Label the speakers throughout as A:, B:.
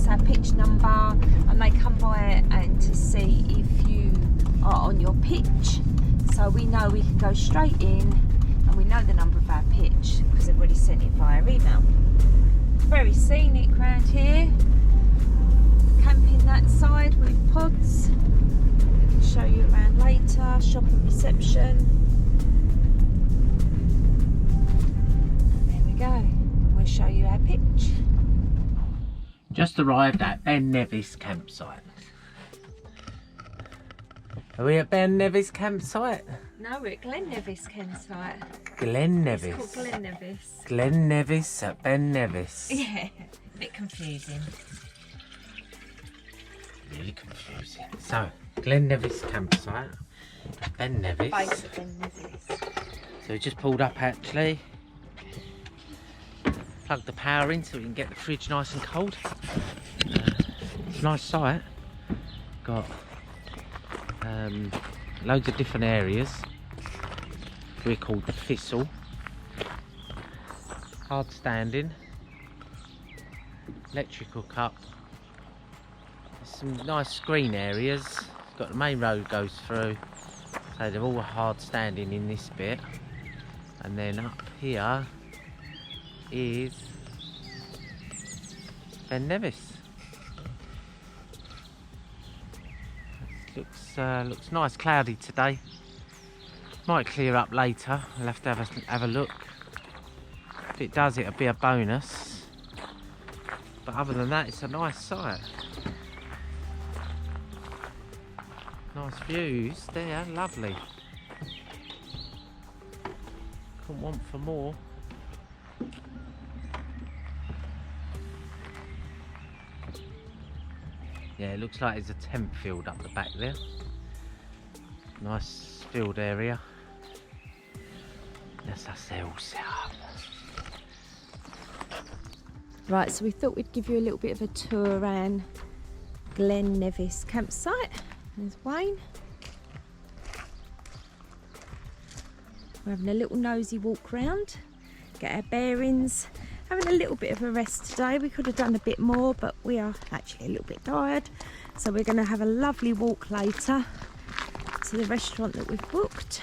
A: us our pitch number, and they come by and to see if you are on your pitch, so we know we can go straight in and we know the number of our pitch because they've already sent it via email. Very scenic round here. Camping that side with pods. We can show you around later. Shop and reception. And there we go. We'll show you our pitch.
B: Just arrived at Ben Nevis campsite. Are we at Ben Nevis campsite?
A: No, we're at Glen Nevis campsite.
B: Glen Nevis.
A: It's called Glen Nevis.
B: Glen Nevis at Ben Nevis.
A: Yeah, a bit confusing.
B: Really confusing. So, Glen Nevis campsite. Ben Nevis.
A: Base of Ben Nevis.
B: So we just pulled up actually. Plug the power in so we can get the fridge nice and cold. It's a nice site. Got loads of different areas. We're called the Thistle. Hard standing. Electrical cup. There's some nice screen areas. Got the main road goes through. So they're all hard standing in this bit. And then up here is Ben Nevis. Looks nice, cloudy today. Might clear up later. We'll have to have a look. If it does, it'll be a bonus. But other than that, it's a nice site. Nice views there, lovely. Couldn't want for more. Yeah, it looks like there's a tent field up the back there. Nice field area. That's us there all set up.
A: Right, so we thought we'd give you a little bit of a tour around Glen Nevis campsite. There's Wayne. We're having a little nosy walk round, get our bearings. Having a little bit of a rest today. We could have done a bit more, but we are actually a little bit tired. So we're going to have a lovely walk later to the restaurant that we've booked.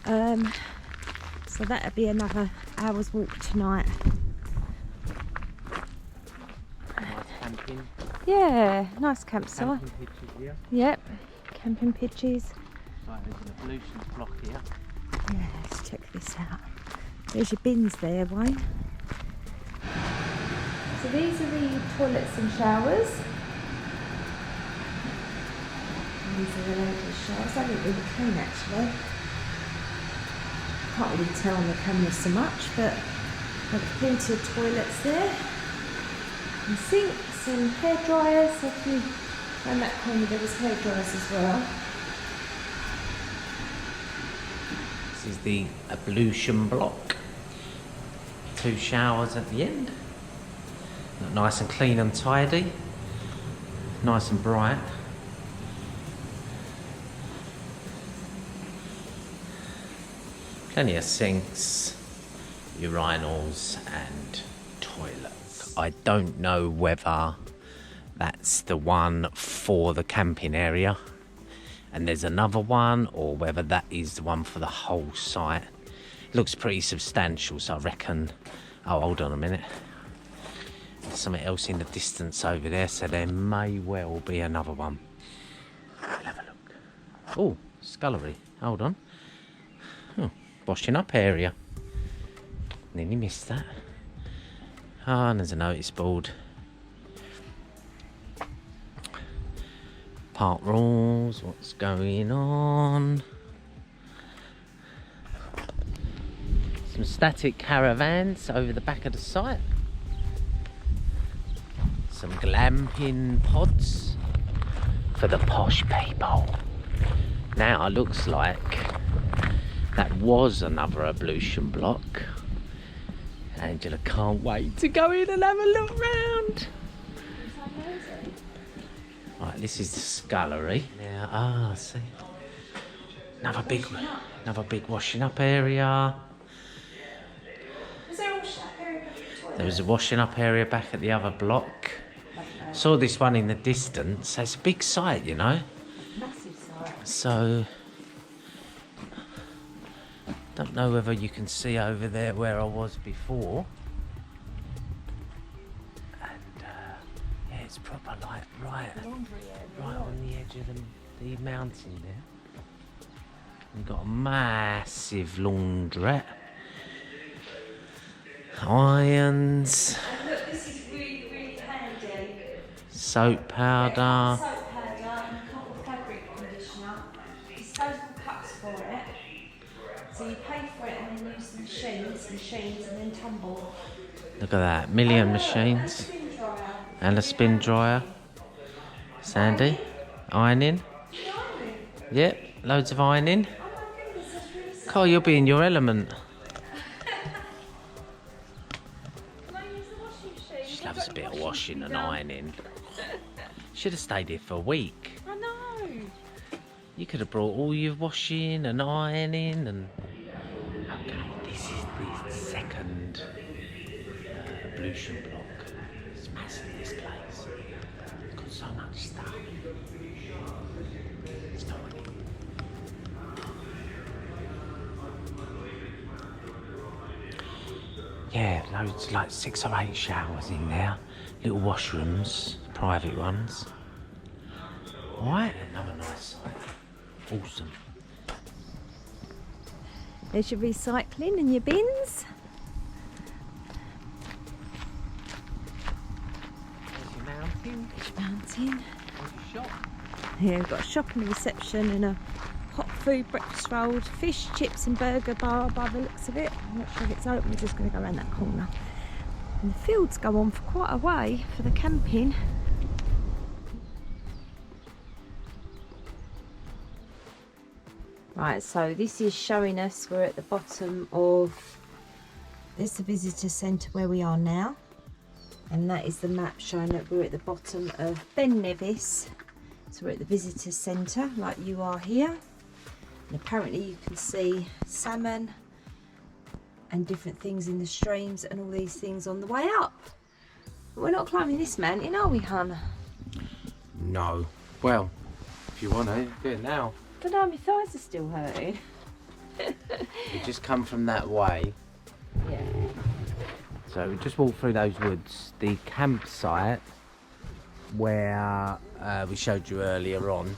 A: So that'll be another hour's walk tonight.
B: Nice camping.
A: Yeah, nice campsite.
B: Camping pitches here.
A: Yep, camping pitches.
B: Right, there's an ablutions block here.
A: Yeah, let's check this out. There's your bins there, Wayne. So these are the toilets and showers. And these are the ladies' showers. They look really clean actually. Can't really tell on the camera so much, but there's plenty of toilets there. And sinks and hair dryers. So if you around that corner there was hair dryers as well.
B: This is the ablution block. 2 showers at the end. Look nice and clean and tidy. Nice and bright. Plenty of sinks, urinals and toilets. I don't know whether that's the one for the camping area and there's another one, or whether that is the one for the whole site. It looks pretty substantial, so I reckon... Oh, hold on a minute. There's something else in the distance over there, so there may well be another one. We'll have a look. Oh, scullery. Hold on. Oh, washing up area. Nearly missed that. Ah, and there's a notice board. Park rules, what's going on? Some static caravans over the back of the site. Some glamping pods for the posh people. Now it looks like that was another ablution block. Angela can't wait to go in and have a look round. Right, this is the scullery. Now, see, another big washing up area.
A: Was there a washing up area?
B: There was a washing up area back at the other block. Saw this one in the distance. It's a big site, you know.
A: Massive site.
B: So, don't know whether you can see over there where I was before. And yeah, it's proper like right on the edge of the mountain there. We've got a massive laundrette. Irons.
A: And look, this is really, really handy.
B: Soap powder.
A: Soap powder and a couple of fabric conditioner. Disposable cups for it. So you pay for it and then use the machines and then tumble.
B: Look at that, million machines. And a spin dryer. Sandy, ironing. Yep, loads of ironing. Carl, you'll be in your element. She loves a bit of washing and ironing. Should have stayed here for a week.
A: I know.
B: You could have brought all your washing and ironing and... Okay, this is the second ablution block. It's massive, this place. It's got so much stuff. It's not really... Yeah, loads, like 6 or 8 showers in there. Little washrooms, private ones. Alright, another nice site. Awesome.
A: There's your recycling and your bins.
B: There's your mountain.
A: There's your mountain.
B: There's your shop.
A: Here we've got a shop and a reception and a hot food breakfast roll, fish, chips and burger bar by the looks of it. I'm not sure if it's open, we're just going to go around that corner. And the fields go on for quite a way for the camping. Right, so this is showing us we're at the bottom of, this is the visitor centre where we are now. And that is the map showing that we're at the bottom of Ben Nevis. So we're at the visitor centre like you are here. And apparently you can see salmon and different things in the streams and all these things on the way up. But we're not climbing this mountain, are we, hun?
B: No. Well, if you want to, do it now.
A: But no, my thighs are still hurting.
B: We just come from that way.
A: Yeah.
B: So we just walked through those woods. The campsite where we showed you earlier on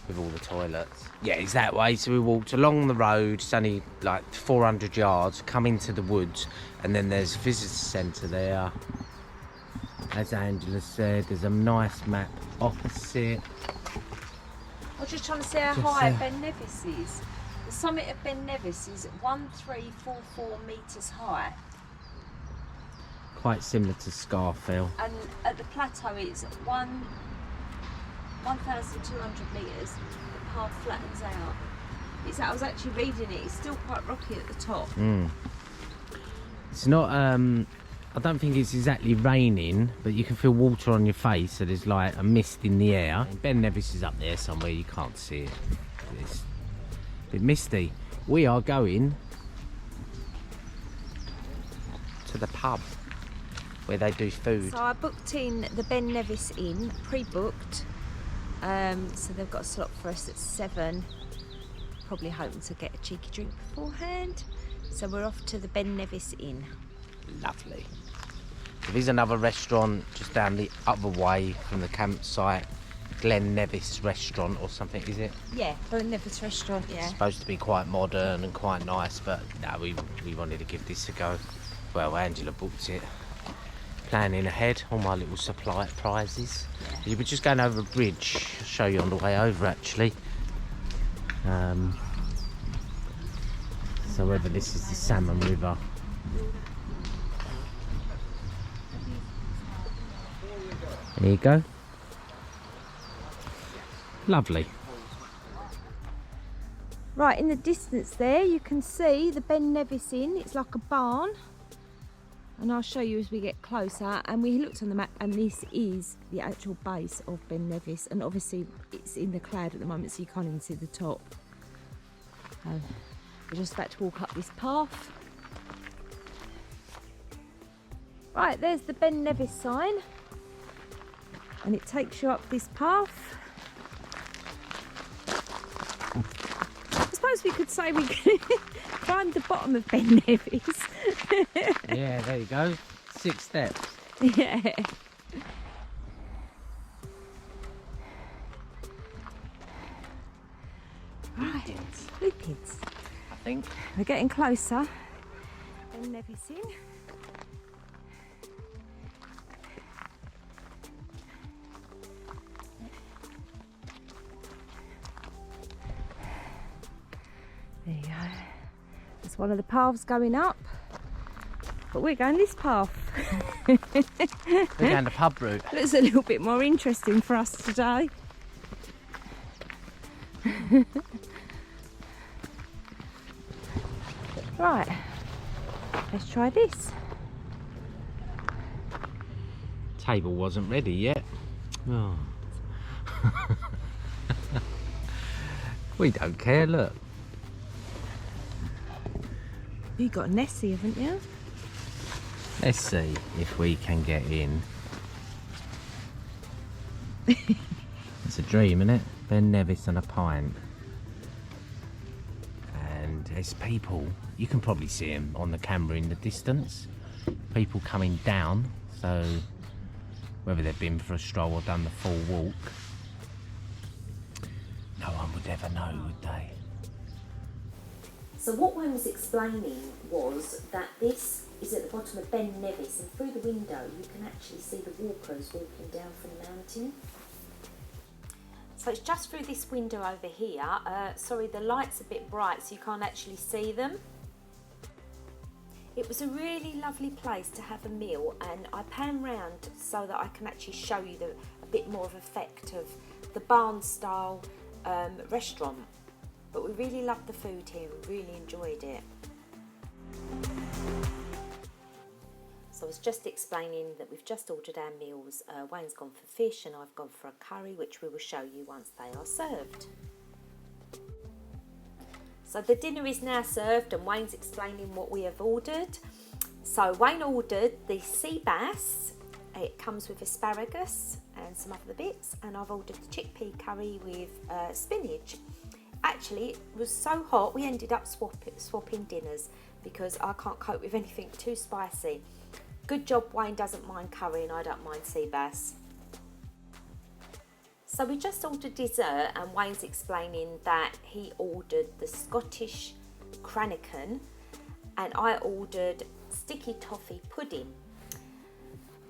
B: with all the toilets. Yeah, it's that way. So we walked along the road. It's only like 400 yards. Come into the woods, and then there's a visitor centre there. As Angela said, there's a nice map opposite.
A: I was just trying to see how high Ben Nevis is. The summit of Ben Nevis is 1344 metres high.
B: Quite similar to Scarfell.
A: And at the plateau it's 1,200 metres. The path flattens out. I was actually reading it. It's still quite rocky at the top.
B: It's not. I don't think it's exactly raining, but you can feel water on your face. So there's like a mist in the air. Ben Nevis is up there somewhere. You can't see it. It's a bit misty. We are going to the pub where they do food.
A: So I booked in the Ben Nevis Inn, pre-booked. So they've got a slot for us at 7. Probably hoping to get a cheeky drink beforehand. So we're off to the Ben Nevis Inn.
B: Lovely. There's another restaurant just down the other way from the campsite. Glen Nevis restaurant or something, is it?
A: Yeah, Glen Nevis restaurant, yeah.
B: It's supposed to be quite modern and quite nice, but no, we wanted to give this a go. Well, Angela booked it. Planning ahead, all my little supply prizes. Yeah. You were just going over a bridge. I'll show you on the way over, actually. So whether this is the Salmon River. There you go. Lovely.
A: Right, in the distance there you can see the Ben Nevis Inn. It's like a barn. And I'll show you as we get closer. And we looked on the map and this is the actual base of Ben Nevis. And obviously it's in the cloud at the moment so you can't even see the top. We're just about to walk up this path. Right, there's the Ben Nevis sign. and it takes you up this path. I suppose we could say we climbed the bottom of Ben Nevis.
B: Yeah, there you go. 6 steps.
A: Yeah. Right, Lupids.
B: I think.
A: We're getting closer. Ben Nevis Inn. There you go. It's one of the paths going up, but we're going this path.
B: We're going the pub route.
A: Looks a little bit more interesting for us today. Right, let's try this.
B: Table wasn't ready yet. Oh. We don't care, look.
A: You got Nessie, haven't you?
B: Let's see if we can get in. It's a dream, isn't it? Ben Nevis and a pint. And there's people, you can probably see them on the camera in the distance. People coming down, so whether they've been for a stroll or done the full walk, no one would ever know, would they?
C: So what Wayne was explaining was that this is at the bottom of Ben Nevis, and through the window you can actually see the walkers walking down from the mountain. So it's just through this window over here. Sorry, the light's a bit bright so you can't actually see them. It was a really lovely place to have a meal, and I pan round so that I can actually show you a bit more of effect of the barn style restaurant. But we really loved the food here, we really enjoyed it. So I was just explaining that we've just ordered our meals. Wayne's gone for fish and I've gone for a curry, which we will show you once they are served. So the dinner is now served and Wayne's explaining what we have ordered. So Wayne ordered the sea bass. It comes with asparagus and some other bits, and I've ordered the chickpea curry with spinach. Actually, it was so hot we ended up swapping dinners because I can't cope with anything too spicy. Good job Wayne doesn't mind curry and I don't mind sea bass. So we just ordered dessert, and Wayne's explaining that he ordered the Scottish Cranachan and I ordered sticky toffee pudding.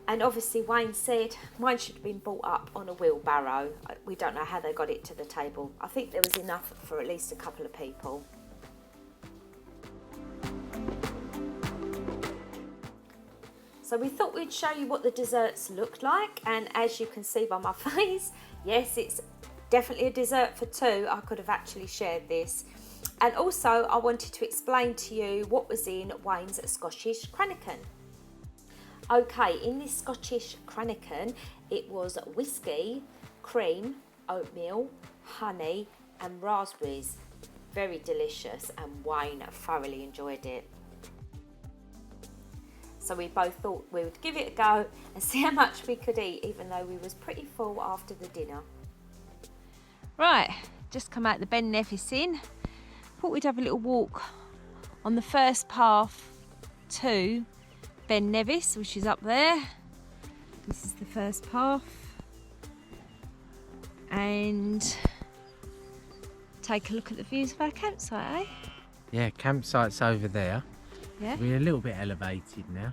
C: And obviously Wayne said mine should have been brought up on a wheelbarrow. We don't know how they got it to the table. I think there was enough for at least a couple of people. So we thought we'd show you what the desserts look like, and as you can see by my face, yes, it's definitely a dessert for two. I could have actually shared this. And also I wanted to explain to you what was in Wayne's Scottish Cranachan. Okay, in this Scottish Cranachan, it was whiskey, cream, oatmeal, honey and raspberries. Very delicious, and Wayne thoroughly enjoyed it. So we both thought we would give it a go and see how much we could eat, even though we was pretty full after the dinner.
A: Right, just come out the Ben Nevis Inn. Thought we'd have a little walk on the first path to Ben Nevis, which is up there. This is the first path. And take a look at the views of our campsite, eh?
B: Yeah, campsite's over there.
A: Yeah.
B: We're a little bit elevated now.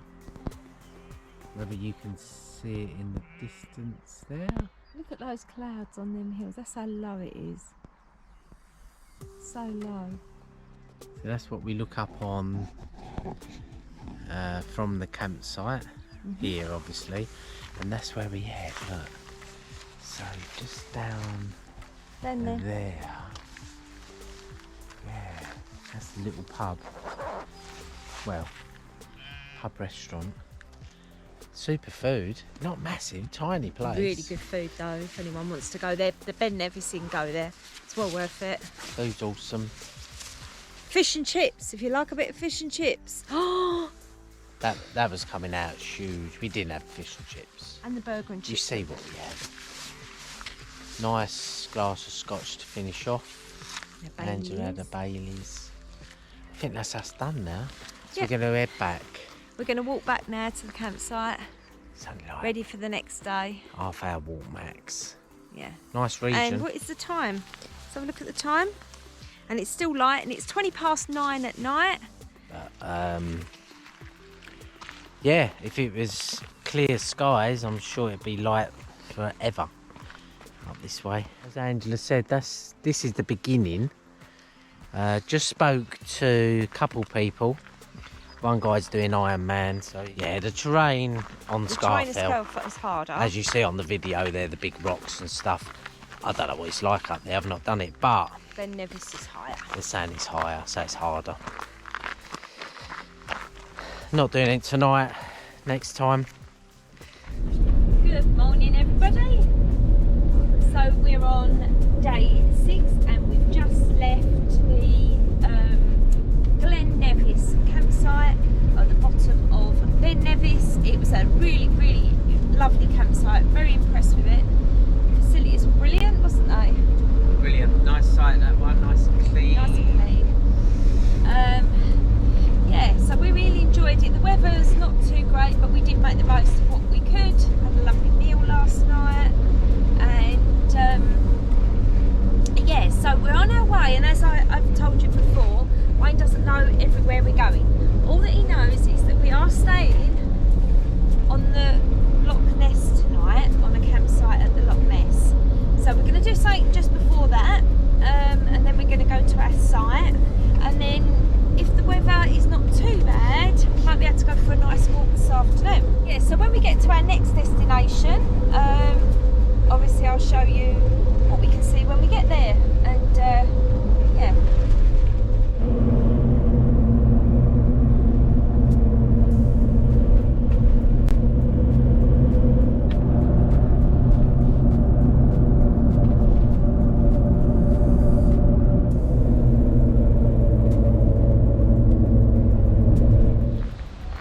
B: Whether you can see it in the distance there.
A: Look at those clouds on them hills. That's how low it is. So low.
B: So that's what we look up on from the campsite. Here, obviously. And that's where we head, look. So just down there. Yeah, that's the little pub. Well, pub restaurant. Super food, not massive, tiny place.
A: Really good food though, if anyone wants to go there. The Ben Nevis Inn, go there. It's well worth it.
B: That was coming out huge. We didn't have fish and chips.
A: And the burger and
B: You
A: chips.
B: see what we had. Nice glass of scotch to finish off. Angela had a Baileys. I think that's us done now. So
A: Yeah.
B: we're going to head back.
A: We're going to walk back now to the campsite,
B: Something like
A: ready for the next day.
B: half-hour walk max.
A: Yeah.
B: Nice region.
A: And what is the time? Let's have a look at the time. And it's still light, and it's 20:09 at night.
B: Yeah, if it was clear skies, I'm sure it'd be light forever up this way. As Angela said, this is the beginning. Just spoke to a couple people. One guy's doing Ironman, so yeah, the terrain on
A: The terrain is
B: Scarfell,
A: harder.
B: as you see on the video there, the big rocks and stuff. I don't know what it's like up there, I've not done it, but
A: Ben Nevis is higher.
B: they're saying it's higher, so it's harder. Not doing it tonight, next time.
A: Good morning, everybody. So we're on day 6, and we've just left the Glen Nevis campsite at the bottom of Ben Nevis. It was a really, really lovely campsite. Very impressed with it. The facilities were brilliant, wasn't they?
B: Brilliant, nice site that one, nice and clean.
A: Nice and clean. Yeah, so we really enjoyed it. The weather's not too great, but we did make the most of what we could. Had a lovely meal last night, and yeah, so we're on our way. And as I've told you before, Wayne doesn't know everywhere we're going. All that he knows is that we are staying on the Loch Ness tonight, on a campsite at the Loch Ness. So we're going to do something just before that, and then we're going to go to our site, and then if the weather is not too bad, we might be able to go for a nice walk this afternoon. Yeah, so when we get to our next destination, obviously I'll show you what we can see when we get there, and yeah.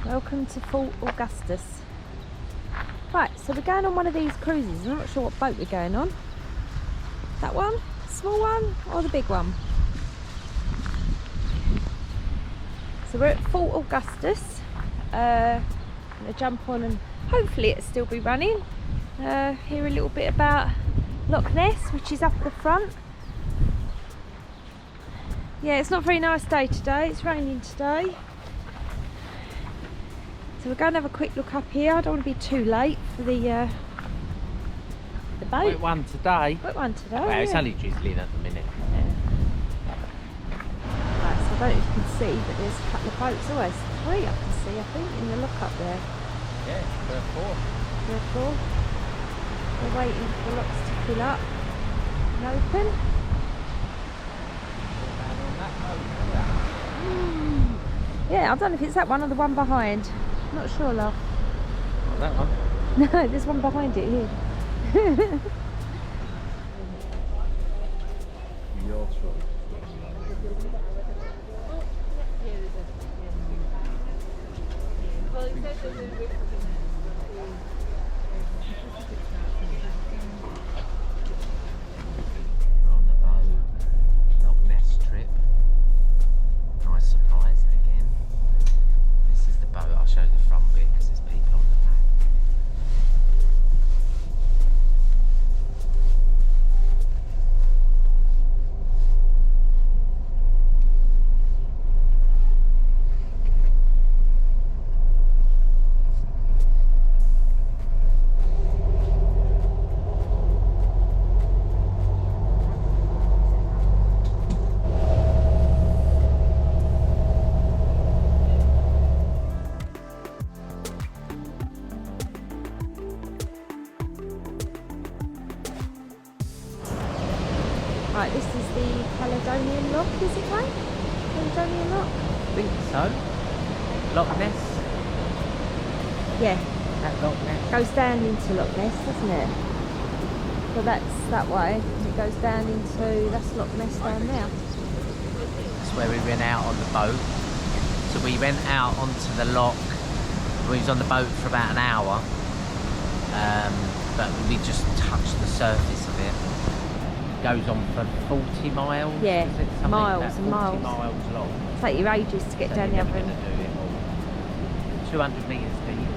A: Welcome to Fort Augustus. Right, so we're going on one of these cruises. I'm not sure what boat we're going on. That one? Small one? Or the big one? So we're at Fort Augustus. I'm going to jump on and hopefully it'll still be running. Hear a little bit about Loch Ness, which is up the front. Yeah, it's not a very nice day today. It's raining today. So we're going to have a quick look up here. I don't want to be too late for the boat.
B: Wet one today.
A: Wet one today.
B: Well, it's
A: yeah.
B: only drizzling at the minute.
A: Yeah. Right, so I don't know if you can see, but there's a couple of boats. Oh, there's 3 I can see, I think, in the look up there.
B: Yeah, 3 or 4.
A: 3 or 4. We're waiting for the locks to fill up and open. Yeah, I don't know if it's that one or the one behind. Not sure, love.
B: Not that one.
A: No, there's one behind it here.
B: Your trouble. We're on the boat, Loch Ness trip. Nice surprise again. This is the boat. I'll show you the front bit because there's people on the back.
A: Right, this is the Caledonian Lock, is it, right? Caledonian Lock?
B: I think so. Loch Ness.
A: Yeah,
B: That Loch Ness.
A: goes down into Loch Ness, doesn't it? So that's that way. It goes down into, that's Loch Ness down there.
B: That's where we went out on the boat. So we went out onto the loch We was on the boat for about an hour, but we just touched the surface of it. It goes on for 40 miles.
A: Yeah,
B: is it? Something
A: miles
B: about
A: and
B: 40
A: miles.
B: miles long.
A: It'll take you ages to get
B: So
A: down the
B: you're
A: other
B: never
A: end.
B: gonna do it all. 200 metres deep.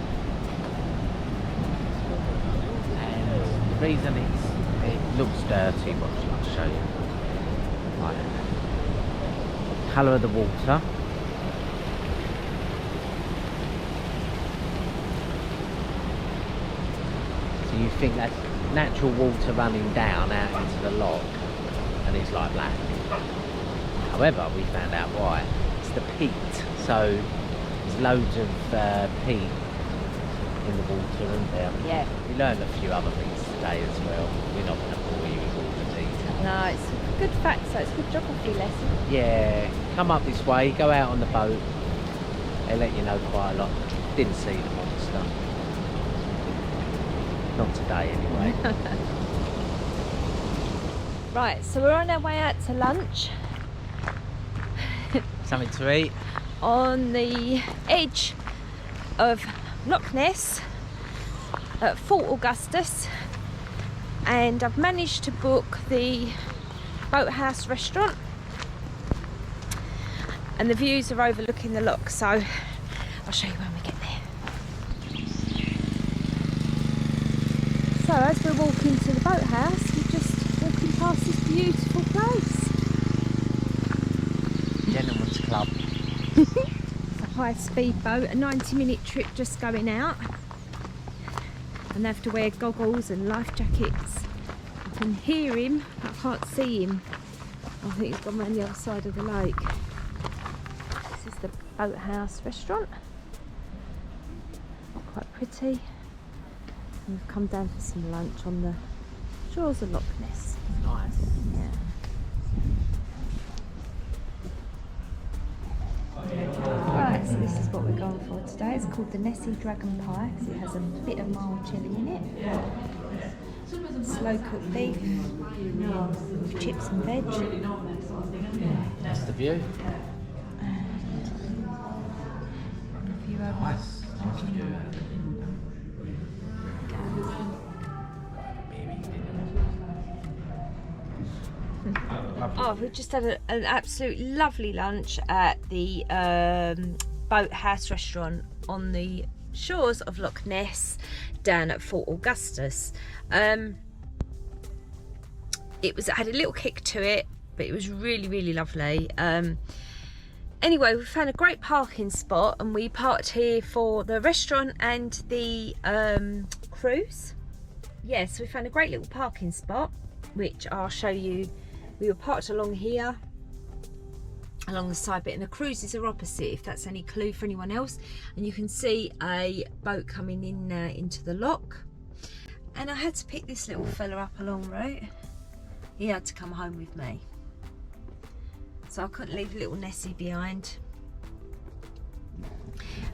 B: And the reason it looks dirty, watch, I'll show you. Right. Colour of the water. So you think that's natural water running down out into the loch, and it's like black. However, we found out why. It's the peat. So there's loads of peat in the water, isn't there?
A: Yeah.
B: We learned a few other things today as well. We're not going to bore you with all the details.
A: No, it's a good fact, so it's a good geography lesson.
B: Yeah, come up this way, go out on the boat. They let you know quite a lot. Didn't see the monster. Not today, anyway.
A: Right, so we're on our way out to lunch
B: Something to eat.
A: on the edge of Loch Ness at Fort Augustus, and I've managed to book the Boathouse restaurant, and the views are overlooking the loch, so I'll show you when we get there. So as we're walking to the boathouse, we're just walking past this beautiful place.
B: Gentleman's Club.
A: It's a high speed boat, a 90-minute trip just going out, and they have to wear goggles and life jackets. I can hear him, but I can't see him. I think he's gone around the other side of the lake. This is the Boathouse restaurant. Quite pretty. And we've come down for some lunch on the shores of Loch Ness.
B: Nice.
A: Yeah. Right, so this is what we're going for today. It's called the Nessie Dragon Pie because it has a bit of mild chilli in it. Slow cooked beef with chips and veg.
B: That's the view.
A: A few other
B: Nice view.
A: Oh, we've just had an absolutely lovely lunch at the Boathouse restaurant on the shores of Loch Ness down at Fort Augustus. It had a little kick to it, but it was really lovely. Anyway, we found a great parking spot and we parked here for the restaurant and the cruise. Yes, we found a great little parking spot, which I'll show you. We were parked along here, along the side bit, and the cruises are opposite, if that's any clue for anyone else. And you can see a boat coming in into the loch. And I had to pick this little fella up along route. He had to come home with me, so I couldn't leave little Nessie behind.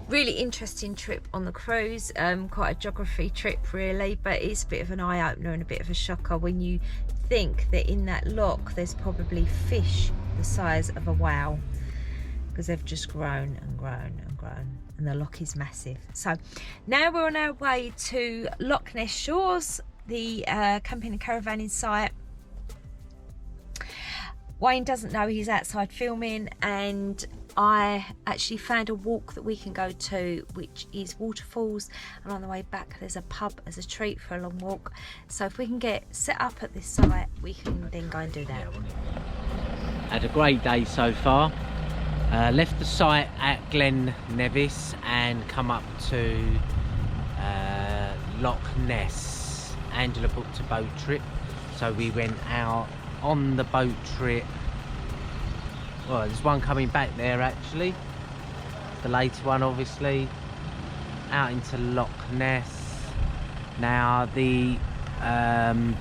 A: Really interesting trip on the cruise, quite a geography trip really, but it's a bit of an eye-opener and a bit of a shocker when you think that in that loch there's probably fish the size of a whale, because they've just grown and grown and grown, and the loch is massive. So now we're on our way to Loch Ness shores, the camping and caravan in sight. Wayne doesn't know he's outside filming, and I actually found a walk that we can go to, which is Waterfalls, and on the way back there's a pub as a treat for a long walk. So if we can get set up at this site, we can then go and do that.
B: Had a great day so far. Left the site at Glen Nevis and come up to Loch Ness. Angela booked a boat trip, so we went out on the boat trip. Well, there's one coming back there actually, the later one obviously, out into Loch Ness. Now the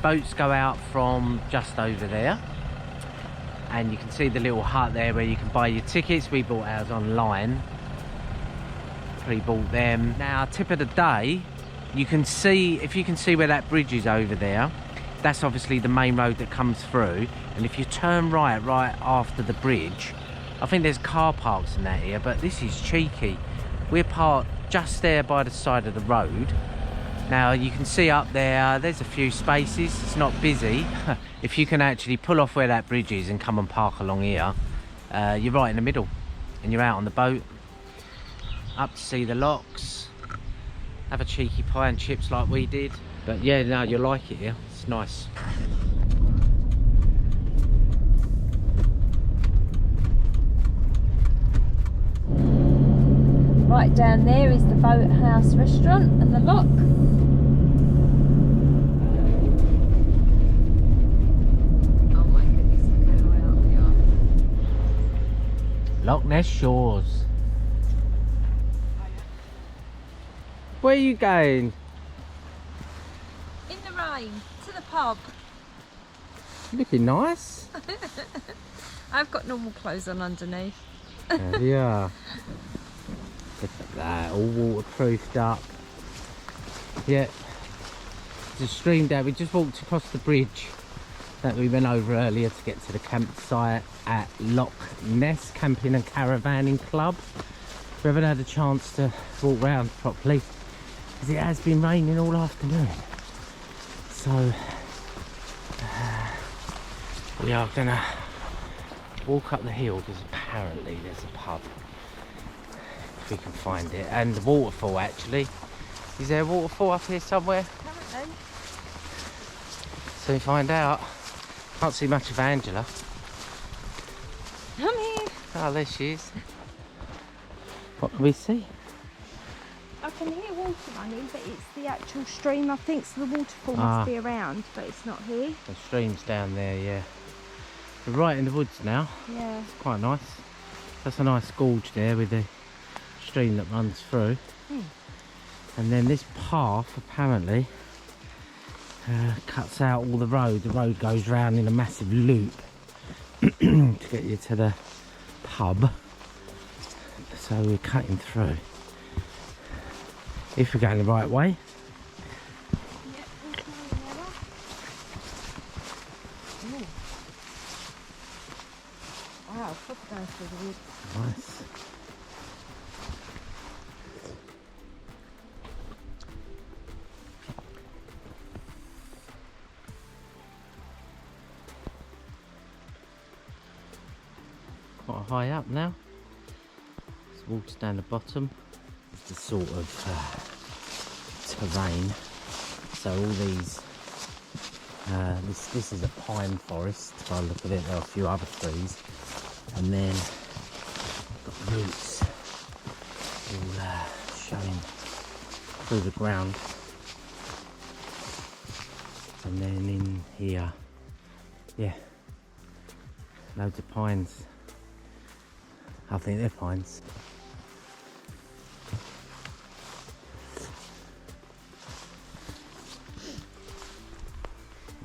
B: boats go out from just over there, and you can see the little hut there where you can buy your tickets. We bought ours online, pre-bought them. Now tip of the day, you can see, if you can see where that bridge is over there, that's obviously the main road that comes through, and if you turn right after the bridge, I think there's car parks in that here, but this is cheeky. We're parked just there by the side of the road. Now you can see up there, there's a few spaces, it's not busy. If you can actually pull off where that bridge is and come and park along here, you're right in the middle and you're out on the boat, up to see the locks, have a cheeky pie and chips like we did. But yeah, no, you'll like it here, it's nice.
A: Right down there is the Boathouse restaurant and the lock. Oh my goodness, look how high up we are.
B: Loch Ness Shores. Where are you going?
A: In the rain, to the pub.
B: Looking nice.
A: I've got normal clothes on underneath.
B: Yeah. Look at that, all waterproofed up. Yeah. There's a stream down. We just walked across the bridge that we went over earlier to get to the campsite at Loch Ness Camping and Caravanning Club. We haven't had a chance to walk round properly because it has been raining all afternoon. So we are gonna walk up the hill because apparently there's a pub, if we can find it, and the waterfall actually. Is there a waterfall up here somewhere?
A: Apparently.
B: So we find out. Can't see much of Angela.
A: Come here.
B: Oh, there she is. What can we see?
A: I can hear water running, but it's the actual stream, I think, so the waterfall must be around, but it's not here.
B: The stream's down there, yeah. We're right in the woods now.
A: Yeah.
B: It's quite nice. That's a nice gorge there with the stream that runs through. And then this path apparently cuts out all the road. The road goes round in a massive loop to get you to the pub. So we're cutting through. If we're going the right way.
A: Wow, proper going through the woods.
B: Nice. Quite high up now. There's water down the bottom. It's the sort of terrain. So all these, this is a pine forest. By the look at it, there are a few other trees, and then got roots all showing through the ground. And then in here, yeah, loads of pines. I think they're pines.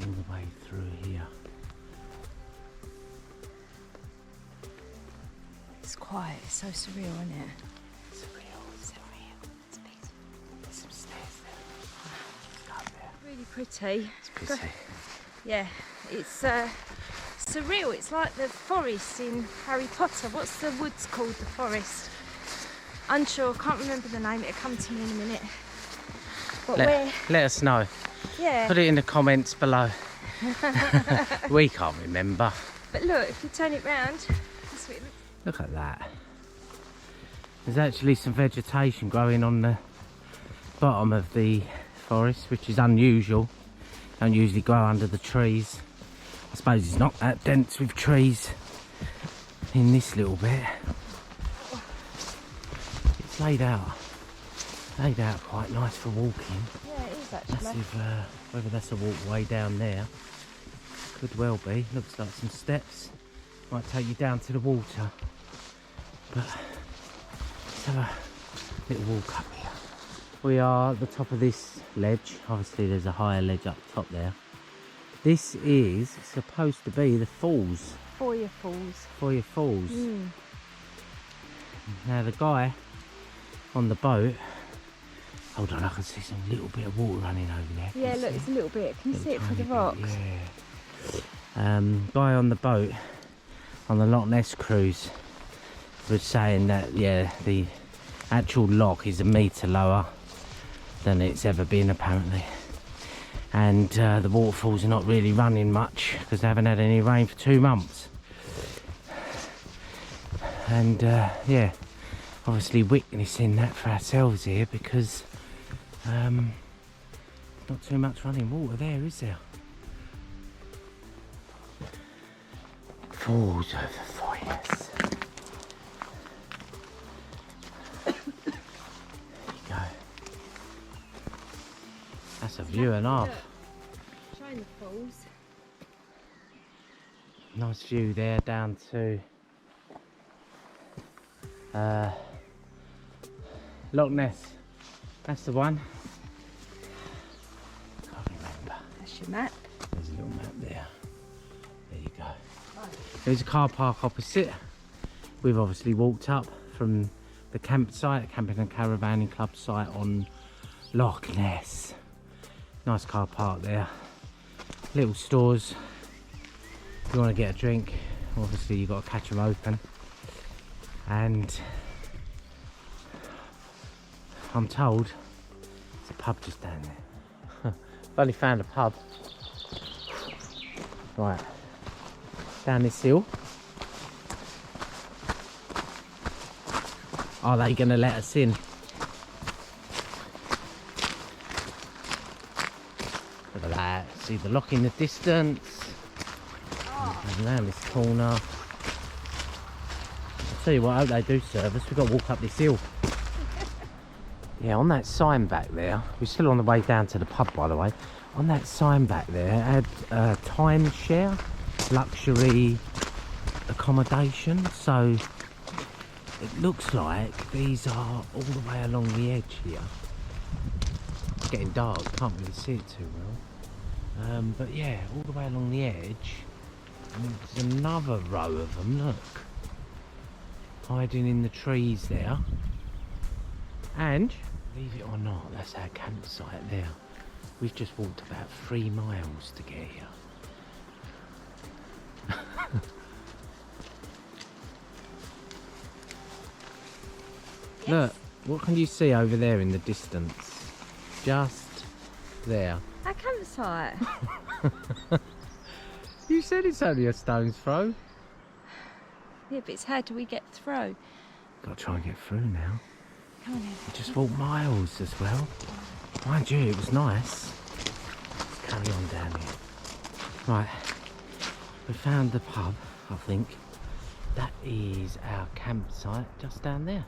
B: All the way through here.
A: It's quiet, it's so surreal, isn't it?
B: Surreal.
A: It's peaceful.
B: There's some stairs there. Up there.
A: Really pretty.
B: It's pretty.
A: Yeah, it's surreal. It's like the forest in Harry Potter. What's the woods called? The forest. Unsure, can't remember the name. It'll come to me in a minute. But
B: Let us know.
A: yeah.
B: Put it in the comments below. We can't remember.
A: But look, if you turn it round, that's what it looks.
B: Look at that. There's actually some vegetation growing on the bottom of the forest, which is unusual. Don't usually grow under the trees. I suppose it's not that dense with trees in this little bit. It's laid out quite nice for walking.
A: Yeah, it is actually.
B: Massive, whether that's a walkway down there, could well be. Looks like some steps. Might take you down to the water. But let's have a little walk up here. We are at the top of this ledge. Obviously there's a higher ledge up top there. This is supposed to be the falls.
A: Foyer Falls.
B: Foyer Falls. Now the guy on the boat, hold on, I can see some little bit of water running over there.
A: Yeah, look, it's a little bit. Can you see it through the rocks?
B: Yeah. Guy on the boat on the Loch Ness cruise was saying that, yeah, the actual loch is 1 metre lower than it's ever been apparently. And the waterfalls are not really running much because they haven't had any rain for 2 months. And yeah, obviously witnessing that for ourselves here because not too much running water there, is there? Falls over Foyers. There you go. That's a view and a half.
A: Showing the falls.
B: Nice view there down to Loch Ness. That's the one. Can't remember.
A: That's your map.
B: There's a little map there. There you go. There's a car park opposite. We've obviously walked up from the campsite, camping and caravanning club site on Loch Ness. Nice car park there. Little stores. If you want to get a drink, obviously you've got to catch them open. And I'm told there's a pub just down there. I've only found a pub. Right, down this hill. Are they going to let us in? Look at that. See the lock in the distance. And around this corner. I'll tell you what, I hope they do serve us. We've got to walk up this hill. Yeah, on that sign back there, we're still on the way down to the pub by the way. On that sign back there, it had timeshare, luxury accommodation. So it looks like these are all the way along the edge here. It's getting dark, can't really see it too well. But yeah, all the way along the edge. And there's another row of them, look. Hiding in the trees there. And, believe it or not, that's our campsite there. We've just walked about 3 miles to get here.
A: Yes.
B: Look, what can you see over there in the distance? Just there.
A: Our campsite.
B: You said it's only a stone's throw.
A: Yeah, but it's how do we get through?
B: Got to try and get through now.
A: Come on in.
B: We just walked miles as well. Mind you, it was nice. Let's carry on down here. Right, we found the pub, I think. That is our campsite just down there.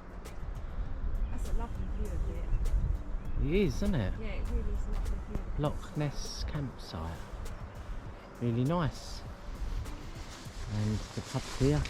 A: That's a lovely view of it.
B: It is, isn't it?
A: Yeah, it really is a lovely view.
B: Loch Ness campsite. Really nice. And the pub's here.